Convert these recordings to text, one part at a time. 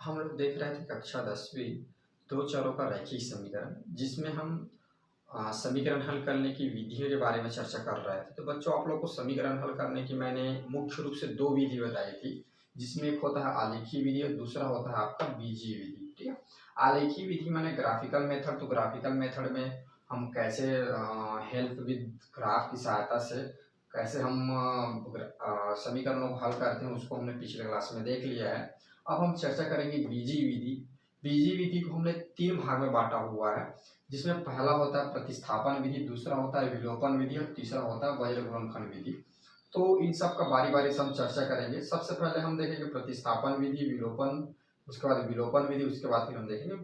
हम लोग देख रहे थे कक्षा 10वीं दो चरों का रैखिक समीकरण जिसमें हम समीकरण हल करने की विधियों के बारे में चर्चा कर रहे थे। तो बच्चों, आप लोग को समीकरण हल करने की मैंने मुख्य रूप से दो विधि बताई थी, जिसमें एक होता है आलेखी विधि और दूसरा होता है आपका बीजीय विधि। ठीक है। आलेखी विधि माने ग्राफिकल मेथड। तो ग्राफिकल मेथड में हम कैसे हेल्प विद ग्राफ की सहायता से कैसे हम समीकरणों को हल करते हैं, उसको हमने पिछले क्लास में देख लिया है। अब हम चर्चा करेंगे बीजीय विधि। बीजीय विधि को हमने तीन भाग में बांटा हुआ है, जिसमें पहला होता है प्रतिस्थापन विधि, दूसरा होता है विलोपन विधि और तीसरा होता है वज्र गुणनखंड विधि। तो इन सब का बारी बारी से हम चर्चा करेंगे। सबसे पहले हम देखेंगे प्रतिस्थापन विधि, विलोपन, उसके बाद विलोपन विधि, उसके बाद फिर हम देखेंगे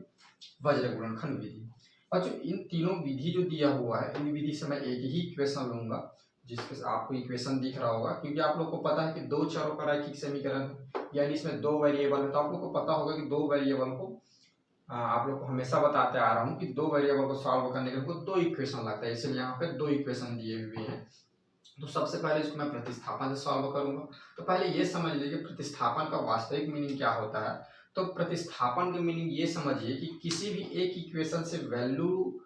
वज्र गुणनखंड विधि। और जो इन तीनों विधि जो दिया हुआ है, इन विधि से मैं एक ही इक्वेशन लूंगा, जिसके आपको इक्वेशन दिख रहा होगा, क्योंकि आप लोग को पता है कि दो चरों का रैखिक समीकरण यानी इसमें दो वेरिएबल है। तो आप लोग को पता होगा कि दो वेरिएबल को आप लोग को हमेशा बताते आ रहा हूँ कि दो वेरिएबल को सॉल्व करने के लिए दो इक्वेशन लगता है, इसलिए यहाँ पे दो इक्वेशन दिए हुए हैं। तो सबसे पहले इसको मैं प्रतिस्थापन से सॉल्व करूंगा। तो पहले ये समझ लीजिए प्रतिस्थापन का वास्तविक मीनिंग क्या होता है। तो प्रतिस्थापन का मीनिंग ये समझिए कि किसी भी एक इक्वेशन से वैल्यू,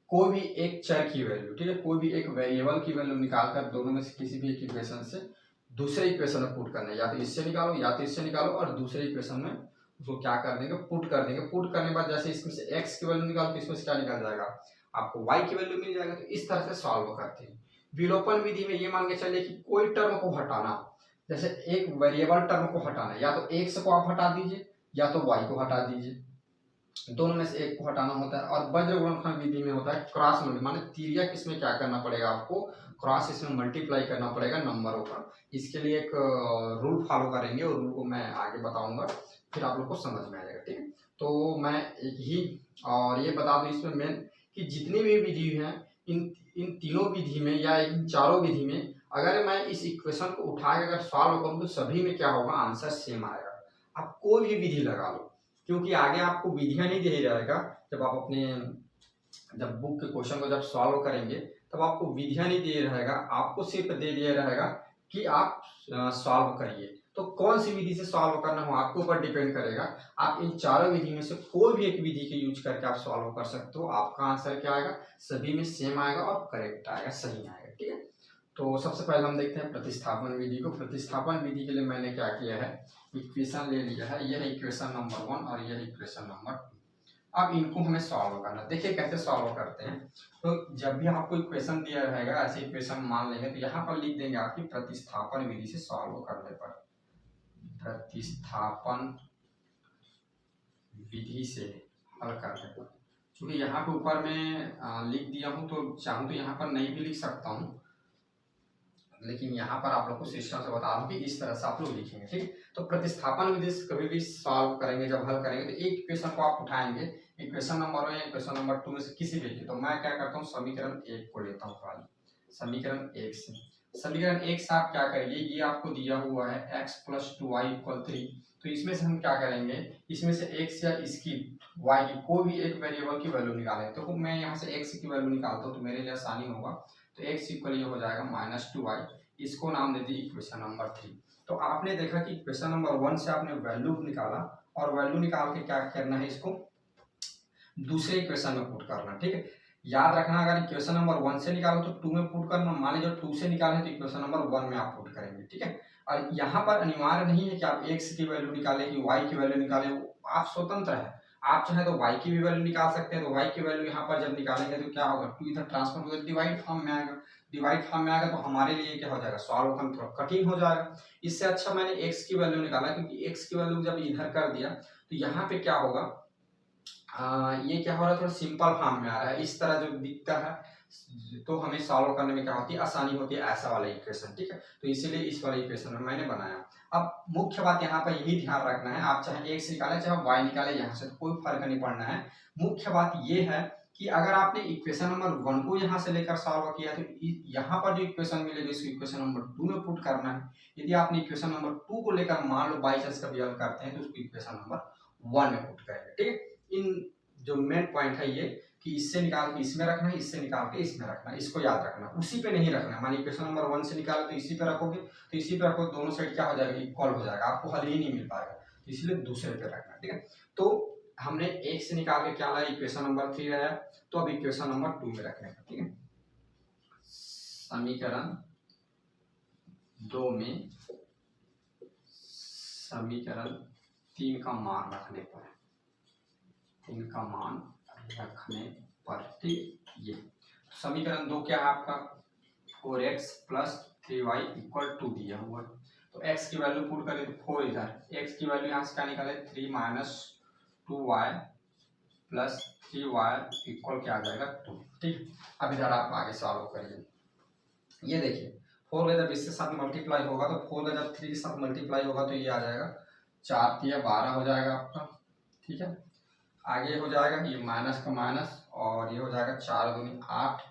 कोई भी एक चर की वैल्यू, ठीक है, कोई भी एक वेरिएबल की वैल्यू निकालकर दोनों में से किसी भी एक इक्वेशन से दूसरे इक्वेशन में पुट करना है। या तो इससे निकालो या तो इससे निकालो और दूसरे इक्वेशन में उसको क्या कर देंगे, पुट कर देंगे। पुट करने के बाद जैसे इसमें से x की वैल्यू निकालो तो इसमें से क्या निकल जाएगा, आपको y की वैल्यू मिल जाएगा। तो इस तरह से सॉल्व करते हैं। विलोपन विधि में ये मान के चलिए कि कोई टर्म को हटाना, जैसे एक वेरिएबल टर्म को हटाना, या तो x को आप हटा दीजिए या तो y को हटा दीजिए, दोनों में से एक को हटाना होता है। और वज्र गुणनखंड विधि में होता है क्रॉस मल्टी, माने तिर्यक इसमें क्या करना पड़ेगा, आपको क्रॉस इसमें मल्टीप्लाई करना पड़ेगा नंबरों पर। इसके लिए एक रूल फॉलो करेंगे और रूल को मैं आगे बताऊंगा, फिर आप लोग को समझ में आएगा। ठीक है। तो मैं एक ही और ये बता दूं इसमें मेन कि जितनी भी विधि हैं, इन इन तीनों विधि में या इन चारों विधि में अगर मैं इस इक्वेशन को उठा के अगर सॉल्व करूं तो सभी में क्या होगा, आंसर सेम आएगा। आप कोई भी विधि लगा लो, क्योंकि आगे आपको विधियां नहीं दे रहेगा। जब आप अपने जब बुक के क्वेश्चन को जब सॉल्व करेंगे तब आपको विधियां नहीं दे रहेगा, आपको सिर्फ दे दिया रहेगा कि आप सॉल्व करिए। तो कौन सी विधि से सॉल्व करना हो आपके ऊपर डिपेंड करेगा। आप इन चारों विधि में से कोई भी एक विधि के यूज करके आप सॉल्व कर सकते हो। आपका आंसर क्या आएगा, सभी में सेम आएगा और करेक्ट आएगा, सही आएगा। ठीक है। तो सबसे पहले हम देखते हैं प्रतिस्थापन विधि को। प्रतिस्थापन विधि के लिए मैंने क्या किया है, इक्वेशन ले लिया है। यह इक्वेशन नंबर 1 और यह इक्वेशन नंबर 2। अब इनको हमें सॉल्व करना। देखिए कैसे सॉल्व करते हैं। तो जब भी आपको इक्वेशन दिया रहेगा, ऐसे इक्वेशन मान लेंगे तो यहाँ पर लिख देंगे आपकी प्रतिस्थापन विधि से सॉल्व करने पर, प्रतिस्थापन विधि से हल करने पर। क्योंकि यहाँ पे ऊपर में लिख दिया हूँ, तो चाहूँ तो यहाँ पर नहीं भी लिख सकता हूँ, लेकिन यहाँ पर आप लोग को सिस्टम से बता दूं कि इस तरह से आप लोग लिखेंगे। ठीक। तो प्रतिस्थापन विधि से कभी भी सॉल्व करेंगे, जब हल करेंगे तो एक इक्वेशन को आप उठाएंगे, इक्वेशन नंबर 1 या इक्वेशन नंबर 2 में से किसी भी की। तो मैं क्या करता हूँ, समीकरण 1 को लेता हूँ खाली, समीकरण 1 से। समीकरण 1 से आप क्या करेंगे, ये आपको दिया हुआ है x + 2y = 3। तो इसमें से हम क्या करेंगे, इसमें से x या इसकी y की कोई भी एक वेरिएबल की वैल्यू निकालें। तो मैं यहाँ से x की वैल्यू निकालता हूँ तो मेरे लिए आसानी होगा। तो x इक्वल ये हो जाएगा -2y, इसको नाम दे दी इक्वेशन नंबर 3। तो आपने देखा कि इक्वेशन नंबर 1 से आपने वैल्यू निकाला और वैल्यू निकाल के क्या करना है, इसको दूसरे इक्वेशन में पुट करना। ठीक है। याद रखना, अगर इक्वेशन नंबर 1 से निकालो तो 2 में पुट करना, मान लीजिए 2 से निकाले तो इक्वेशन नंबर 1 में आप पुट करेंगे। ठीक है। और यहाँ पर अनिवार्य नहीं है कि आप x की वैल्यू निकालें कि y की वैल्यू निकालें, आप स्वतंत्र है। आप चाहे तो y की भी वैल्यू निकाल सकते हैं। तो y की वैल्यू यहाँ पर जब निकालेंगे तो क्या होगा, 2 इधर ट्रांसफर होगा, डिवाइड फॉर्म में आएगा। डिवाइड फॉर्म में आएगा तो हमारे लिए क्या हो जाएगा, सॉल्व करना थोड़ा कठिन हो जाएगा। इससे अच्छा मैंने x की वैल्यू निकाला, क्योंकि x की वैल्यू जब इधर कर दिया तो यहाँ पे क्या होगा, ये क्या हो रहा है, थोड़ा सिंपल फॉर्म में आ रहा है, इस तरह जो दिखता है, तो हमें सॉल्व करने में क्या होती है, आसानी होती है, ऐसा वाला इक्वेशन। ठीक है। तो इसीलिए इस वाले इक्वेशन में मैंने बनाया। अब मुख्य बात यहाँ पर यही ध्यान रखना है, आप चाहे x निकाले चाहे y निकाले, यहाँ से तो कोई फर्क नहीं पड़ना है। मुख्य बात ये है कि अगर आपने इक्वेशन नंबर 1 को यहाँ से लेकर सॉल्व किया तो यहाँ पर जो इक्वेशन मिलेगी इसको इक्वेशन नंबर 2 में पुट करना है। यदि आपने इक्वेशन नंबर 2 को लेकर मान लो बाई चांस कभी हल करते हैं तो उसको इक्वेशन नंबर 1 में पुट करेंगे। ठीक है। इन जो मेन पॉइंट है ये कि इससे निकाल के इसमें रखना है, इससे निकाल के इसमें रखना है, इसको याद रखना, उसी पे नहीं रखना। मान इक्वेशन नंबर 1 से निकाले तो इसी पे रखोगे, तो इसी पे रखो, दोनों साइड क्या हो जाएगा, इक्वल हो जाएगा, आपको हल ही नहीं मिल पाएगा। इसलिए दूसरे पे रखना, ठीक है। तो हमने एक से निकाल के क्या लाया, इक्वेशन नंबर 3 आया, तो अब इक्वेशन नंबर 2 में रखने का, ठीक है। समीकरण 2 में समीकरण 3 का मान रखने पर, 3 का मान रखने पर, ठीक। ये समीकरण 2 क्या है आपका, 4x plus 3y equal to दिया हुआ है, तो x की वैल्यू पुट करें तो 4 इधर, x की वैल्यू यहाँ से क्या निकाले 3 minus 2y plus 3y equal क्या आ जाएगा 2, ठीक। अब इधर आप आगे सॉल्व करिए, ये देखिए 4 का जब इसके साथ मल्टीप्लाई होगा तो 4 का जब 3 के साथ मल्टीप्लाई होगा तो ये आ जाएगा 4 3 12 हो जाएगा आपका, ठीक है। आगे हो जाएगा ये माइनस का माइनस और ये हो जाएगा 4 दूनी 8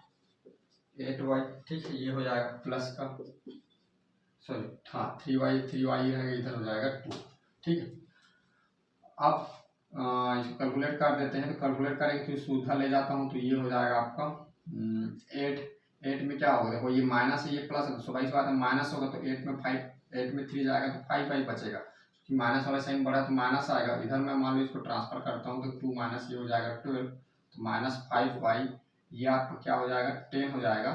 8y, ठीक है। ये हो जाएगा प्लस का सॉरी हाँ 3y रहेगा, इधर हो जाएगा 2, ठीक है। अब इसको कैलकुलेट कर देते हैं, तो कैलकुलेट करेंगे तो सुविधा ले जाता हूँ, तो ये हो जाएगा आपका 8 में क्या होगा, देखो ये माइनस है ये प्लस है, तो स्वाभाविक बात है माइनस होगा तो 8 में 5, 8 में 3 जाएगा तो 5 बचेगा, कि माइनस वाला साइन बढ़ा तो माइनस आएगा, इधर मैं मान लो इसको ट्रांसफर करता हूँ तो 2 माइनस ये हो जाएगा 12, तो माइनस 5y, ये आपका क्या हो जाएगा 10 हो जाएगा,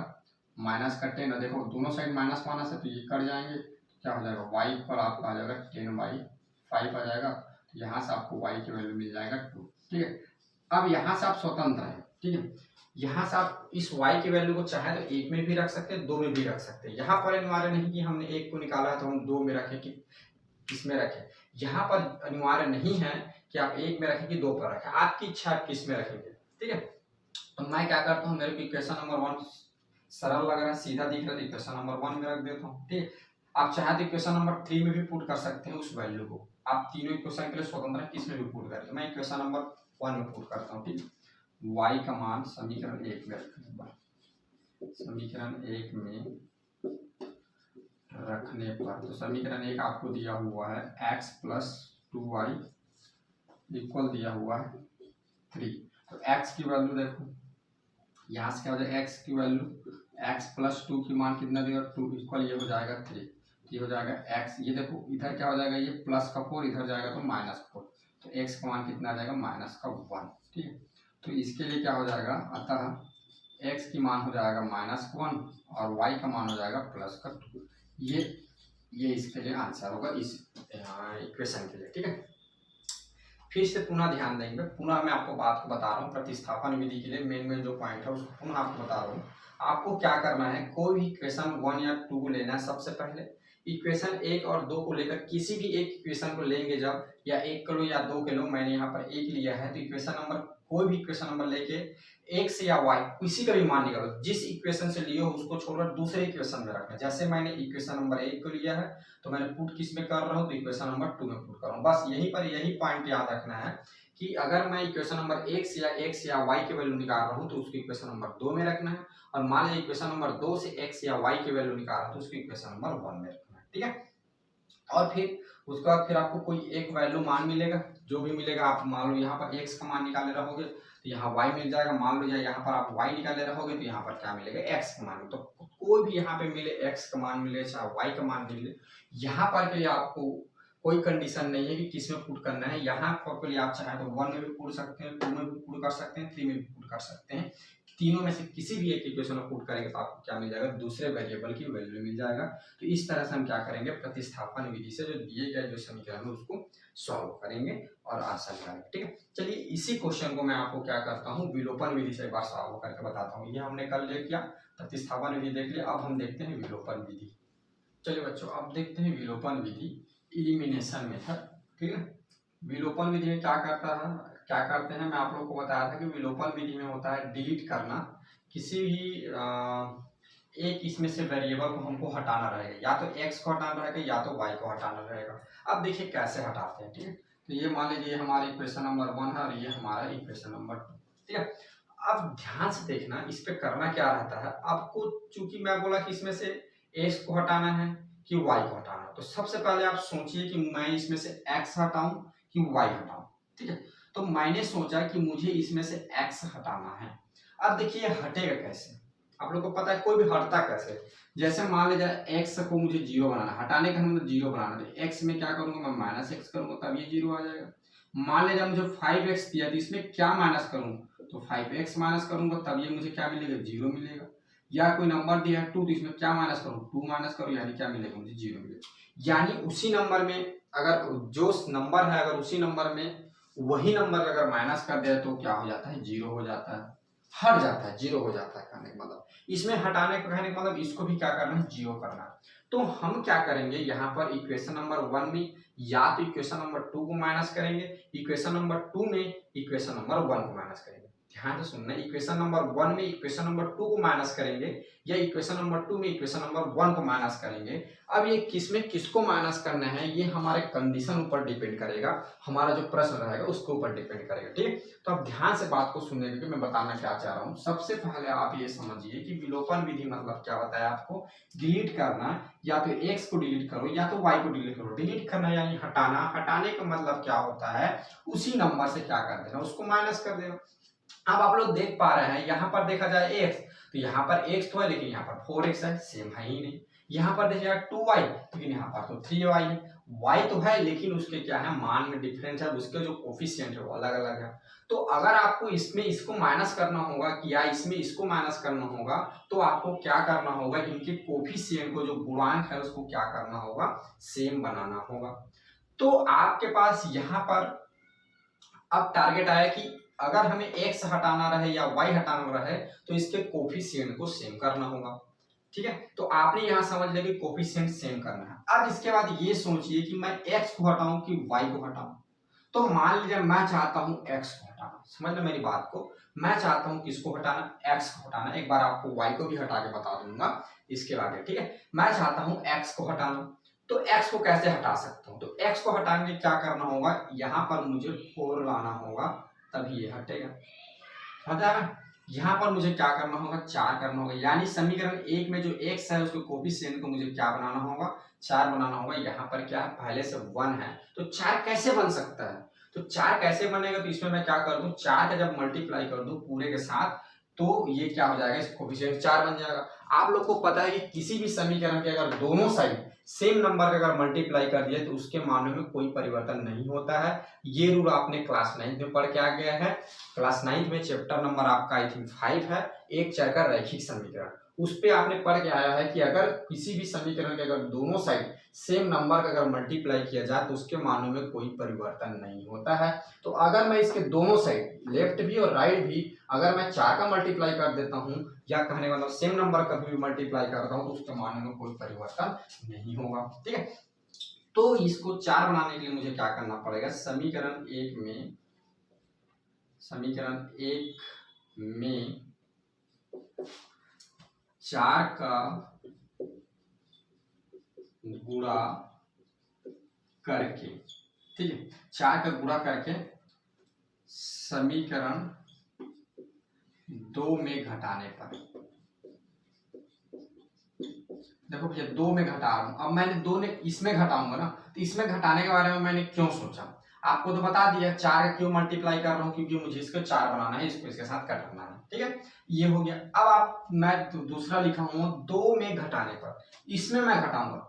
माइनस का 10 है, देखो दोनों साइड माइनस माइनस है तो ये कट जाएंगे, क्या हो जाएगा y पर आपका आ जाएगा 10/5 आ जाएगा, तो यहाँ से आपको y की वैल्यू मिल जाएगा 2, ठीक है। अब यहाँ से आप स्वतंत्र हैं, ठीक है। यहाँ से आप इस y की वैल्यू को चाहे तो 1 में भी रख सकते हैं, 2 में भी रख सकते हैं, यहाँ पर अनिवार्य नहीं कि हमने 1 को निकाला है तो हम 2 में रखें कि किसमें रखें, यहाँ पर अनिवार्य नहीं है कि आप 1 में रखें कि 2 पर रखें, आपकी इच्छा आप किस में रखेंगे, ठीक है। तो मैं क्या करता हूँ, मेरे को इक्वेशन नंबर 1 सरल लग रहा है, सीधा दिख रहा है, तो इक्वेशन नंबर 1 में रख देता हूँ, ठीक। आप चाहे तो इक्वेशन नंबर 3 में भी पुट कर सकते हैं उस वैल्यू को, आप तीनों इक्वेशन के लिए स्वतंत्र है किस में भी पुट करें, मैं इक्वेशन नंबर 1 में पुट करता हूँ, ठीक। y का मान समीकरण 1 में रखने पर, समीकरण 1 में रखने पर, तो समीकरण 1 आपको दिया हुआ है x प्लस 2y इक्वल दिया हुआ है 3, तो x की वैल्यू देखो यहाँ से क्या हो जाएगा, x की वैल्यू x प्लस 2 की मान कितना देगा 2 इक्वल ये हो जाएगा 3, ये हो जाएगा x, ये देखो इधर क्या हो जाएगा ये प्लस का 4 इधर जाएगा तो माइनस 4, तो x का मान कितना आ जाएगा माइनस का 1, ठीक है। तो इसके लिए क्या हो जाएगा, अतः x की मान हो जाएगा -1 और y का मान हो जाएगा प्लस का 2, ये इसके लिए आंसर होगा इस इक्वेशन के लिए, ठीक है। फिर से पुनः ध्यान देंगे, पुनः मैं आपको बात को बता रहा हूँ, प्रतिस्थापन विधि के लिए मेन जो पॉइंट है उसको पुनः आपको बता रहा हूँ। आपको क्या करना है, कोई भी इक्वेशन 1 या 2 को लेना है, सबसे पहले इक्वेशन 1 और 2 को लेकर किसी भी एक इक्वेशन को लेंगे जब, या 1 को लो या 2 के लो, मैंने यहाँ पर 1 लिया है, तो इक्वेशन नंबर कोई भी इक्वेशन नंबर लेके x या y किसी का भी मान निकालो, जिस इक्वेशन से लियो उसको छोड़कर दूसरे इक्वेशन में रखना। जैसे मैंने इक्वेशन नंबर 1 को लिया है तो मैंने पुट किस में कर रहा हूँ, तो इक्वेशन नंबर 2 में पुट कर रहा हूँ। बस यहीं पर यही पॉइंट याद रखना है कि अगर मैं इक्वेशन नंबर x या y की वैल्यू निकाल रहा हूँ तो उसको इक्वेशन नंबर 2 में रखना है, और मान लीजिए इक्वेशन नंबर 2 से x या y की वैल्यू निकाल रहा हूँ तो उसको इक्वेशन नंबर 1 में रखना है, ठीक है। और फिर उसके बाद फिर आपको कोई एक वैल्यू मान मिलेगा, जो भी मिलेगा, आप मान लो यहाँ पर x का मान निकाले रहोगे तो यहाँ y मिल जाएगा, मान लो यहाँ पर आप y निकाले रहोगे तो यहाँ पर क्या मिलेगा, x का मान। तो कोई भी यहाँ पे मिले, x का मान मिले चाहे y का मान मिले, यहाँ पर के लिए आपको कोई कंडीशन नहीं है कि किस में पुट करना है। यहाँ पर के लिए आप चाहे तो 1 में भी पुट सकते हैं, 2 में भी पुट कर सकते हैं, 3 में भी पुट कर सकते हैं, तीनों में से किसी भी एक इक्वेशन में पुट करेंगे तो आपको क्या मिल जाएगा, दूसरे वेरिएबल की वैल्यू मिल जाएगा। तो इस तरह से हम क्या करेंगे, प्रतिस्थापन विधि से जो दिए गए जो समीकरण है उसको सॉल्व करेंगे और आंसर निकालेंगे, ठीक है। चलिए इसी क्वेश्चन को मैं आपको क्या करता हूँ, विलोपन विधि से एक बार सॉल्व करके बताता हूँ। ये हमने कल देख लिया, प्रतिस्थापन विधि देख लिया, अब हम देखते हैं विलोपन विधि। चलिए बच्चों अब देखते हैं विलोपन विधि, इलिमिनेशन मेथड, ठीक है। विलोपन विधि में क्या करते हैं, मैं आप लोगों को बताया था कि विलोपन विधि में होता है डिलीट करना, किसी भी एक इसमें से वेरिएबल को हमको हटाना रहेगा, या तो x को हटाना रहेगा या तो y को हटाना रहेगा। अब देखिए कैसे हटाते हैं, ठीक है। तो ये मान लीजिए हमारा इक्वेशन नंबर 1 है और ये हमारा इक्वेशन नंबर 2, ठीक है। अब ध्यान से देखना इस पे करना क्या रहता है आपको, चूंकि मैं बोला कि इसमें से x को हटाना है कि y को हटाना है, तो सबसे पहले आप सोचिए कि मैं इसमें से x हटाऊं कि y हटाऊं, ठीक है। तो मैंने सोचा कि मुझे इसमें से x हटाना है। अब देखिए हटेगा कैसे, आप लोग को पता है कोई भी हटता कैसे, जैसे मान लीजिए एक्स को मुझे जीरो बनाना, हटाने का मतलब जीरो बनाना, तो एक्स में क्या करूंगा मैं माइनस एक्स करूंगा तब ये जीरो आ जाएगा। मान लीजिए मुझे 5x दिया तो इसमें क्या माइनस करूँ, तो 5x माइनस करूंगा तब ये मुझे क्या मिलेगा, जीरो मिलेगा। या कोई नंबर दिया है 2 तो इसमें क्या माइनस करूँ, 2 माइनस करूँ यानी क्या मिलेगा, मुझे जीरो मिलेगा। यानी उसी नंबर में अगर जो नंबर है अगर उसी नंबर में वही नंबर अगर माइनस कर दिया तो क्या हो जाता है, जीरो हो जाता है, हट जाता है, जीरो हो जाता है। कहने का मतलब इसमें हटाने का कहने का मतलब इसको भी क्या करना है, जीरो करना है। तो हम क्या करेंगे यहाँ पर इक्वेशन नंबर 1 में या तो इक्वेशन नंबर 2 को माइनस करेंगे, इक्वेशन नंबर 2 में इक्वेशन नंबर 1 को माइनस करेंगे। ध्यान से सुनना, इक्वेशन नंबर 1 में इक्वेशन नंबर 2 को माइनस करेंगे या इक्वेशन नंबर 2 में इक्वेशन नंबर 1 को माइनस करेंगे। अब ये किसमें किसको माइनस करना है ये हमारे कंडीशन ऊपर डिपेंड करेगा, हमारा जो प्रश्न रहेगा उसके ऊपर डिपेंड करेगा। ठीक, तो अब ध्यान से बात को सुनने क्योंकि मैं बताना क्या चाह रहा हूँ। सबसे पहले आप ये समझिए कि विलोपन विधि मतलब क्या बताया आपको, डिलीट करना, या तो एक्स को डिलीट करो या तो वाई को डिलीट करो। डिलीट करना यानी हटाना, हटाने का मतलब क्या होता है, उसी नंबर से क्या कर देना, उसको माइनस कर देना। अब आप लोग देख पा रहे हैं यहाँ पर देखा जाए x, तो यहाँ पर x तो है लेकिन यहाँ पर 4x है, सेम है ही नहीं। यहाँ पर देखिएगा 2y लेकिन यहाँ पर तो 3y है। y तो है लेकिन उसके क्या है, मान में डिफरेंस है, उसके जो कोफिशिएंट है वो अलग अलग है। तो अगर आपको इसमें इसको माइनस करना होगा या इसमें इसको माइनस करना होगा तो आपको क्या करना होगा, इनके कोफिशिएंट को जो गुणांक है उसको क्या करना होगा, सेम बनाना होगा। तो आपके पास यहाँ पर अब टारगेट आया कि अगर हमें x हटाना रहे या y हटाना रहे तो इसके कोफिशिएंट को सेम करना होगा। ठीक है, तो आपने यहां समझ लिया कि कोफिशिएंट सेम करना है। अब इसके बाद ये सोचिए कि मैं x को हटाऊं कि y को हटाऊं। तो मान लीजिए मैं चाहता हूं x को हटाना, समझ लो मेरी बात को, मैं चाहता हूं किसको हटाना, x को हटाना। एक बार आपको y को भी हटा के बता दूंगा इसके आगे। ठीक है, मैं चाहता हूं x को हटाना, तो x को कैसे हटा सकता हूं, तो x को हटाने के लिए क्या करना होगा, यहाँ पर मुझे 4 लाना होगा तभी ये हटेगा। समझ आया, यहाँ पर मुझे क्या करना होगा, 4 करना होगा। यानी समीकरण 1 में जो x है उसके कोफिशिएंट को मुझे क्या बनाना होगा, 4 बनाना होगा। यहाँ पर क्या है, पहले से 1 है तो 4 कैसे बन सकता है, तो 4 कैसे बनेगा, तो इसमें मैं क्या कर दूं, 4 का जब मल्टीप्लाई कर दूं पूरे के साथ तो ये क्या हो जाएगा, इस कोफिशिएंट 4 बन जाएगा। आप लोग को पता है कि किसी भी समीकरण के अगर दोनों साइड सेम नंबर का अगर मल्टीप्लाई कर दिया तो उसके मामले में कोई परिवर्तन नहीं होता है। ये रूल आपने क्लास 9 में पढ़ के आ गया है। क्लास 9 में चैप्टर नंबर आपका आई थिंक 5 है, एक चर का रैखिक समीकरण, उस पे आपने पढ़ के आया है कि अगर किसी भी समीकरण के अगर दोनों साइड सेम नंबर का अगर मल्टीप्लाई किया जाए तो उसके मानों में कोई परिवर्तन नहीं होता है। तो अगर मैं इसके दोनों साइड लेफ्ट भी और राइट भी अगर मैं 4 का मल्टीप्लाई कर देता हूं या कहने का मतलब सेम नंबर का भी मल्टीप्लाई करता हूं तो उसके मानों में कोई परिवर्तन नहीं होगा। ठीक है, तो इसको 4 बनाने के लिए मुझे क्या करना पड़ेगा, समीकरण 1 में 4 का गुणा करके, ठीक है, 4 का गुणा करके समीकरण 2 में घटाने पर, देखो भैया 2 में घटा रहा हूं, अब मैंने 2 ने इसमें घटाऊंगा ना, तो इसमें घटाने के बारे में मैंने क्यों सोचा, आपको तो बता दिया 4 का क्यों मल्टीप्लाई कर रहा हूं, क्योंकि मुझे इसको 4 बनाना है, इसको इसके साथ घटाना है। ठीक है, ये हो गया। अब आप मैं दूसरा लिखा हूं 2 में घटाने पर, इसमें मैं घटाऊंगा,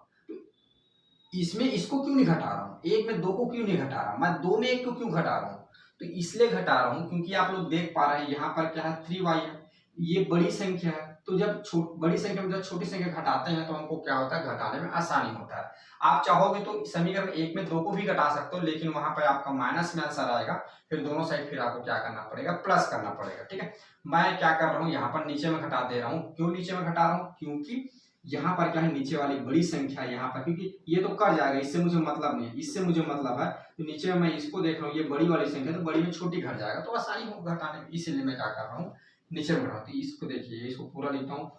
इसमें इसको क्यों नहीं घटा रहा हूँ, 1 में 2 को क्यों नहीं घटा रहा, मैं 2 में 1 को क्यों घटा रहा हूँ, तो इसलिए घटा रहा हूँ क्योंकि आप लोग देख पा रहे हैं यहाँ पर क्या है, 3y है, ये बड़ी संख्या है, तो जब बड़ी संख्या में जब छोटी संख्या घटाते हैं तो हमको क्या होता है, घटाने में आसानी होता है। आप चाहोगे तो समीकरण 1 में 2 को भी घटा सकते हो लेकिन वहां पर आपका माइनस में आंसर आएगा, फिर दोनों साइड फिर आपको क्या करना पड़ेगा, प्लस करना पड़ेगा। ठीक है, मैं क्या कर रहा हूँ, यहाँ पर नीचे में घटा दे रहा हूँ, क्यों नीचे में घटा रहा हूँ, क्योंकि यहाँ पर क्या है, नीचे वाली बड़ी संख्या यहाँ पर, क्योंकि ये तो कट जाएगा, इससे मुझे मतलब नहीं है, इससे मुझे मतलब है, तो नीचे में मैं इसको देख रहा हूँ, ये बड़ी वाली संख्या तो बड़ी में छोटी घट जाएगा तो आसानी होगा घटाने में, इसलिए मैं क्या कर रहा हूँ, नीचे में घटाता हूँ। इसको देखिए, इसको पूरा लिखता हूँ,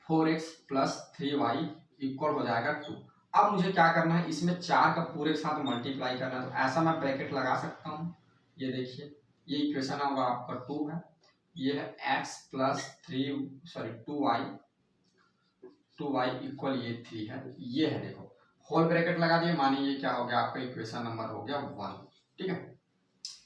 4x प्लस 3y इक्वल हो जाएगा 2। अब मुझे क्या करना है, इसमें 4 का पूरे के साथ मल्टीप्लाई करना है, तो ऐसा मैं ब्रैकेट लगा सकता हूँ, ये देखिए, ये इक्वेशन होगा आपका 2 है, ये है x प्लस 2y इक्वल ये 3 है, ये है, देखो होल ब्रैकेट लगा दिए, मानिए ये क्या हो गया आपका इक्वेशन नंबर हो गया 1। ठीक है,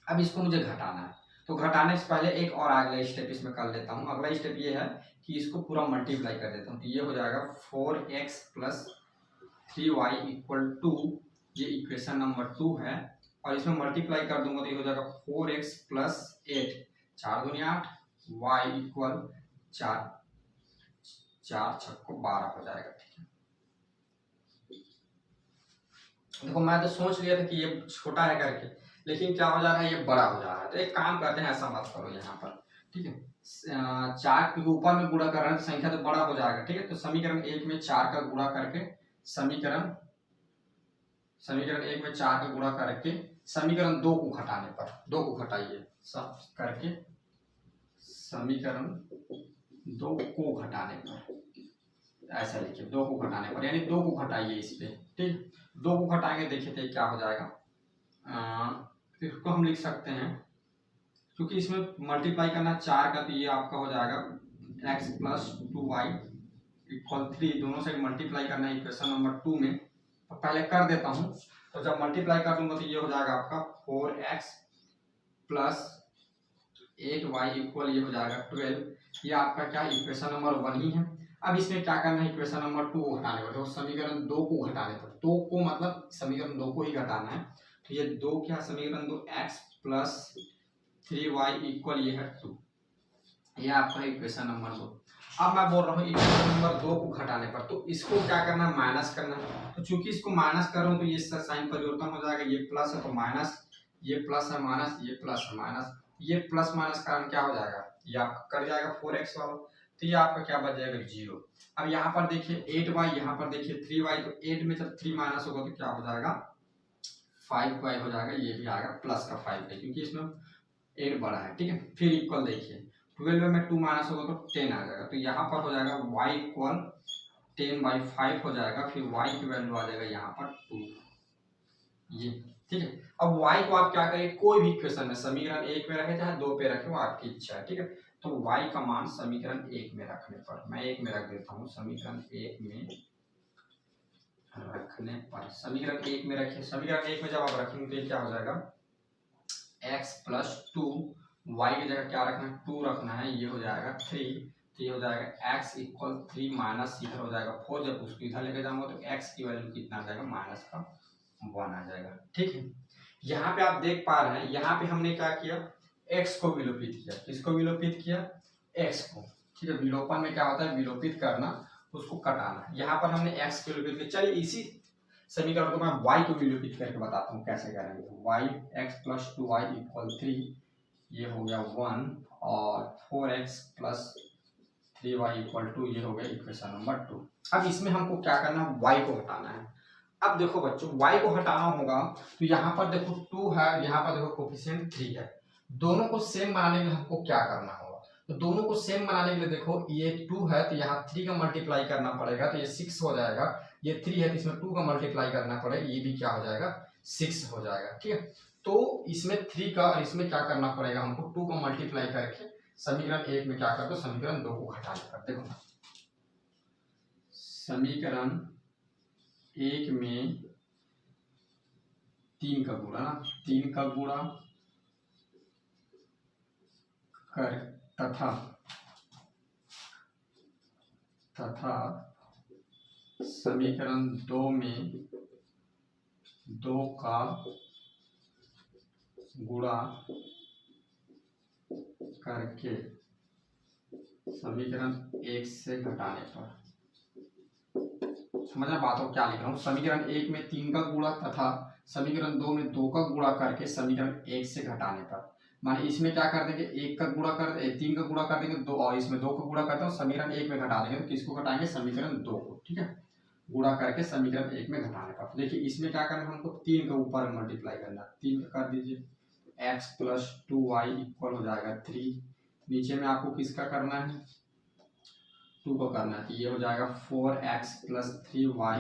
अब इसको मुझे घटाना है, तो घटाने से पहले एक और अगला स्टेप इसमें कर लेता हूँ। अगला स्टेप ये है कि इसको पूरा मल्टीप्लाई कर देता हूँ। तो ये हो जाएगा 4x plus 3y equal to, ये इक्वेशन नंबर 2 है, और इसमें मल्टीप्लाई कर दूंगा तो ये हो जाएगा 4x प्लस 8, 4 दूनी 8, y इक्वल 4, 4 छक्को 12 हो जाएगा। ठीक है, देखो मैं तो सोच लिया था कि ये छोटा है करके, लेकिन क्या हो जा रहा है, ये बड़ा हो जा रहा है। तो एक काम करते हैं, ऐसा मत करो यहाँ पर, ठीक है, 4 के ऊपर में गुणा कर रहे हैं तो संख्या तो बड़ा हो जाएगा। ठीक है, तो समीकरण 1 में 4 का गुणा करके समीकरण 1 में 4 का गुणा करके समीकरण 2 को घटाने पर, 2 को घटाइए सब करके समीकरण 2 को घटाने पर, ऐसा लिखिए 2 को घटाने पर, यानी 2 को घटाइए इस पे। ठीक, 2 को घटाएंगे, देखिए तो क्या हो जाएगा, इसको हम लिख सकते हैं, क्योंकि इसमें मल्टीप्लाई करना 4 का, तो ये आपका हो जाएगा x प्लस 2y इक्वल 3, दोनों साइड मल्टीप्लाई करना है इक्वेशन नंबर 2 में। तो पहले कर देता हूँ, तो जब मल्टीप्लाई कर दूंगा तो ये हो जाएगा आपका 4x प्लस 8y इक्वल ये हो जाएगा 12। ये आपका क्या इक्वेशन नंबर 1 ही है। अब इसमें क्या करना है, इक्वेशन नंबर 2 को घटाने पर, तो समीकरण 2 को घटाने पर, 2 को मतलब समीकरण 2 को ही घटाना है। तो ये 2 क्या, समीकरण 2 x प्लस 3y इक्वल ये है 2, ये आपका इक्वेशन नंबर 2। अब मैं बोल रहा हूँ इक्वेशन नंबर 2 को घटाने पर, तो इसको क्या करना है, माइनस करना है। तो चूंकि इसको माइनस कर रहा हूँ तो ये साइन परिवर्तन हो जाएगा, ये प्लस है तो माइनस, ये प्लस है माइनस, ये प्लस है माइनस, ये प्लस माइनस कारण क्या हो जाएगा, ये आपका कर जाएगा 4x वाला, तो ये आपका क्या बच जाएगा 0। अब यहाँ पर देखिए 8y, यहाँ पर देखिए 3y, तो 8 में जब 3 माइनस होगा तो क्या हो जाएगा 5y हो जाएगा, ये भी आएगा प्लस का 5 है क्योंकि इसमें 8 बड़ा है। ठीक है, फिर इक्वल देखिए 12 में 2 माइनस होगा तो 10 आ जाएगा, तो यहाँ पर हो जाएगा y इक्वल 10/5 हो जाएगा, फिर y की वैल्यू आ जाएगा यहाँ पर 2, ये। ठीक है, अब y को आप क्या करें, कोई भी इक्वेशन में समीकरण 1 में रखे चाहे 2 पे रखे, वो आपकी इच्छा है। ठीक है, तो y का मान समीकरण 1 में रखने पर, मैं 1 में रख देता हूँ, समीकरण 1 में रखने पर, समीकरण 1 में रखिए, समीकरण 1 में जब आप रखेंगे तो क्या हो जाएगा x प्लस 2, y की जगह क्या रखना है 2 रखना है, ये हो जाएगा 3, तो ये हो जाएगा x इक्वल 3 माइनस इधर हो जाएगा 4, जब उसको इधर लेके जाऊंगा तो x की वैल्यू कितना आ जाएगा, माइनस का 1 आ जाएगा। ठीक है, यहाँ पे आप देख पा रहे हैं, यहाँ पे हमने क्या किया, x को विलोपित किया, किसको विलोपित किया, x को। ठीक है, विलोपन में क्या होता है, विलोपित करना, उसको कटाना। यहाँ पर हमने x को विलोपित किया। चलिए इसी समीकरण को मैं y को विलोपित करके बताता हूँ कैसे करेंगे। y x plus 2y equal 3, ये हो गया 1, और 4x प्लस 3y इक्वल 2, ये हो गया इक्वेशन नंबर 2। अब इसमें हमको क्या करना है, y को हटाना है। अब देखो बच्चों, y को हटाना होगा तो यहाँ पर देखो 2 है, यहाँ पर देखो कोफिशिएंट 3 है, दोनों को सेम बनाने के लिए हमको क्या करना होगा, तो दोनों को सेम बनाने के लिए देखो ये 2 है तो यहाँ 3 का मल्टीप्लाई करना पड़ेगा, तो ये 6 हो जाएगा, ये 3 है तो इसमें 2 का मल्टीप्लाई करना पड़ेगा, ये भी क्या हो जाएगा 6 हो जाएगा। ठीक है, तो इसमें 3 का और इसमें क्या करना पड़ेगा हमको, 2 का मल्टीप्लाई करके समीकरण 1 में क्या कर दो, समीकरण 2 को घटाने पर, देखो समीकरण 1 में 3 का गुणा, 3 का गुणा कर तथा समीकरण 2 में 2 का गुणा करके समीकरण 1 से घटाने पर, समझना बात को क्या लिख रहा हूँ, समीकरण 1 में 3 का गुणा तथा समीकरण 2 में 2 का गुणा करके समीकरण 1 से घटाने पर, माने इसमें क्या कर देंगे 1 का गुणा कर 3 का गुणा कर देंगे 2, और इसमें 2 का गुणा करते हैं समीकरण 1 में घटा देंगे, तो किसको घटाएंगे, समीकरण 2 को। ठीक है, गुणा करके समीकरण 1 में घटाने पर, देखिए इसमें क्या करना है, हमको 3 का ऊपर मल्टीप्लाई करना, 3 का कर दीजिए, x प्लस 2y इक्वल हो जाएगा 3, नीचे में आपको किसका करना है 2 को करना है, ये हो जाएगा 4x प्लस 3y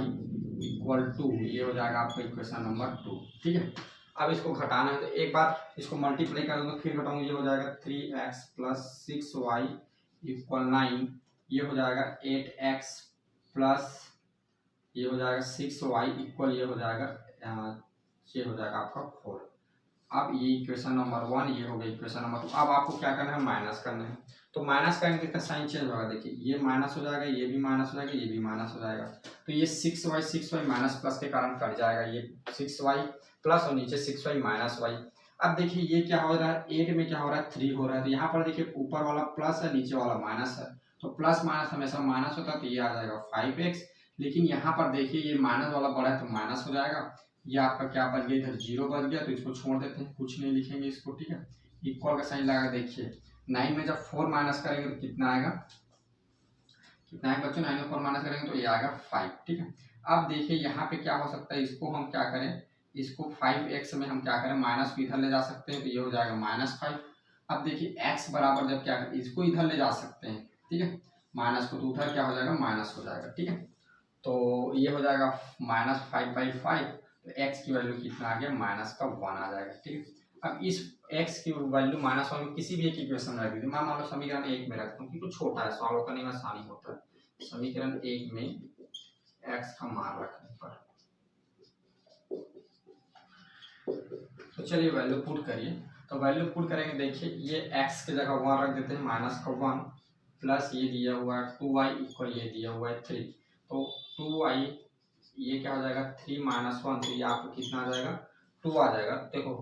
इक्वल 2, ये हो जाएगा आपका इक्वेशन नंबर 2। ठीक है, अब इसको घटाना है तो एक बार इसको मल्टीप्लाई कर दूंगा फिर घटाऊंगा, ये हो जाएगा 3x प्लस 6y इक्वल 9, ये हो जाएगा 8x प्लस ये हो जाएगा 6y इक्वल ये हो जाएगा आपका 4। अब ये इक्वेशन नंबर 1 ये हो गया इक्वेशन नंबर 2। अब आपको क्या करना है, माइनस करना है। तो माइनस करेंगे तो इसका साइन चेंज होगा, देखिए ये माइनस हो जाएगा, ये भी माइनस हो जाएगा, ये भी माइनस हो जाएगा। तो ये 6y माइनस प्लस के कारण कट जाएगा, ये 6y प्लस और नीचे 6y माइनस वाई। अब देखिए ये क्या हो रहा है, 8 में क्या हो रहा है, 3 हो रहा है। तो यहाँ पर देखिए ऊपर वाला प्लस है, नीचे वाला माइनस है। तो प्लस माइनस हमेशा माइनस होता है, तो ये आ जाएगा 5x। लेकिन यहाँ पर देखिए ये माइनस वाला बड़ा है तो माइनस हो जाएगा। ये आपका क्या बच गया, इधर 0 बच गया, तो इसको छोड़ देते हैं, कुछ नहीं लिखेंगे इसको, ठीक है। इक्वल का साइन लगा, देखिए 9 में जब 4 माइनस करेंगे तो कितना आएगा, कितना है बच्चों, 9 में 4 माइनस करेंगे तो ये आएगा 5, ठीक है। अब देखिए यहाँ पे क्या हो सकता है, इसको हम क्या करें, इसको 5x में हम क्या करें, माइनस को इधर ले जा सकते हैं, तो ये हो जाएगा -5। अब देखिए x बराबर जब क्या करें, इसको इधर ले जा सकते हैं, ठीक है, माइनस को, तो उधर क्या हो जाएगा, माइनस हो जाएगा, ठीक है। तो ये हो जाएगा -5/5। तो x की वैल्यू कितना आ गया, -1 आ जाएगा, ठीक है। अब इस x की वैल्यू -1 में किसी भी एक इक्वेशन में रख दीजिए। मैं मान लो समीकरण 1 में रखता हूँ क्योंकि छोटा है, सॉल्व करने में आसानी होता है। समीकरण 1 में x का मान रखने पर, तो चलिए वैल्यू पुट करिए। तो वैल्यू पुट करेंगे, देखिए ये x की जगह 1 रख देते हैं, -1 प्लस ये दिया हुआ है 2y इक्वल ये दिया हुआ है 3। तो 2y ये क्या हो जाएगा, 3 -1, तो ये आपको कितना आ जाएगा, 2 आ जाएगा। देखो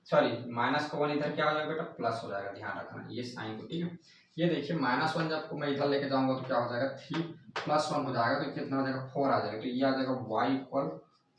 सॉरी, माइनस का 1 इधर क्या हो जाएगा बेटा, प्लस हो जाएगा, ध्यान रखना ये साइन को, ठीक है। ये देखिए -1 जब मैं इधर लेके जाऊंगा तो क्या हो जाएगा, 3 + 1 हो जाएगा, तो कितना हो जाएगा, 4 आ जाएगा। तो ये आ जाएगा y इक्वल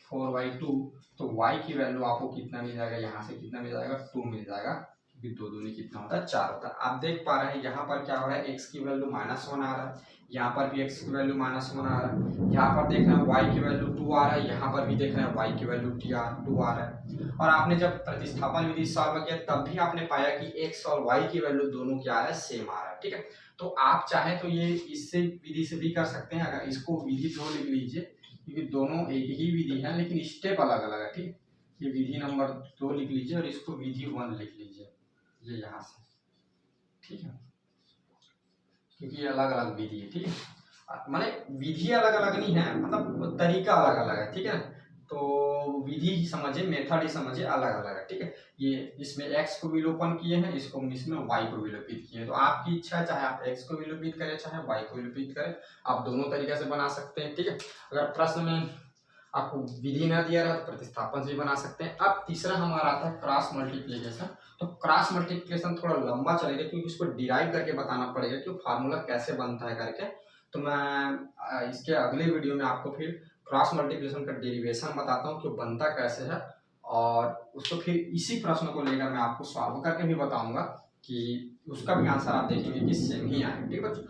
4/2। तो y की वैल्यू आपको कितना मिल जाएगा, यहाँ से कितना मिल जाएगा, 2 मिल जाएगा, क्योंकि 2 दूनी कितना होता है, 4 होता है। आप देख पा रहे हैं यहाँ पर क्या हो रहा है, x की वैल्यू -1 आ रहा है, यहाँ पर भी x की वैल्यू -1 आ रहा है, यहाँ पर देख रहे हैं y की वैल्यू 2 आ रहा है, यहाँ पर भी देख रहे हैं y की वैल्यू 2 आ रहा है। और आपने जब प्रतिस्थापन विधि सॉल्व किया तब भी आपने पाया कि x और y की वैल्यू दोनों क्या आ रहा है, सेम आ रहा है, ठीक है। तो आप चाहे तो ये इससे विधि से भी कर सकते हैं, अगर इसको विधि 2 लिख लीजिए, क्योंकि दोनों एक ही विधि है लेकिन स्टेप अलग अलग है, ठीक है। ये विधि नंबर 2 लिख लीजिए और इसको विधि 1 लिख लीजिए, ये यहाँ से, ठीक है, क्योंकि ये अलग अलग विधि है, ठीक है। माने विधि अलग अलग नहीं है, मतलब तरीका अलग अलग है, ठीक है। तो विधि ही समझिए, मेथड ही समझिए, अलग अलग है, ठीक है। ये इसमें x को विलोपन किए हैं, इसको इसमें y को विलोपित किए हैं। तो आपकी इच्छा है, चाहे आप x को विलोपित करें चाहे y को विलोपित करें, आप दोनों तरीके से बना सकते हैं, ठीक है। अगर प्रश्न में आपको विधि ना दिया रहा तो प्रतिस्थापन से भी बना सकते हैं। अब तीसरा हमारा आता है क्रॉस मल्टीप्लिकेशन। तो क्रॉस मल्टीप्लिकेशन थोड़ा लंबा चलेगा क्योंकि इसको डिराइव करके बताना पड़ेगा कि फार्मूला कैसे बनता है करके। तो मैं इसके अगले वीडियो में आपको फिर क्रॉस मल्टीप्लिकेशन का डेरिवेशन बताता हूँ कि बनता कैसे है, और उसको फिर इसी प्रश्न को लेकर मैं आपको सॉल्व करके भी बताऊंगा कि उसका भी आंसर आप देखेंगे कि सेम ही आएगा, ठीक है बच्चों।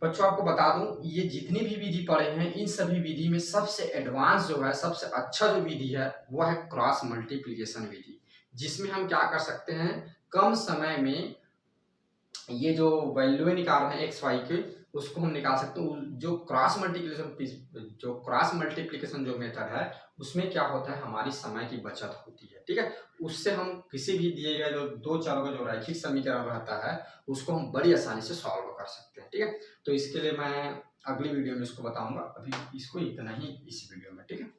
बच्चों आपको बता दूं, ये जितनी भी विधि पढ़े हैं इन सभी विधि में सबसे एडवांस जो है, सबसे अच्छा जो विधि है वो है क्रॉस मल्टीप्लिकेशन विधि, जिसमें हम क्या कर सकते हैं, कम समय में ये जो वैल्यू निकाल रहे हैं एक्स वाई के, उसको हम निकाल सकते हैं। जो क्रॉस मल्टीप्लिकेशन जो मेथड है उसमें क्या होता है, हमारी समय की बचत होती है, ठीक है। उससे हम किसी भी दिए गए जो दो चरों का जो रैखिक समीकरण रहता है उसको हम बड़ी आसानी से सॉल्व कर सकते हैं, ठीक है। तो इसके लिए मैं अगली वीडियो में इसको बताऊंगा, अभी इसको इतना ही इस वीडियो में, ठीक है।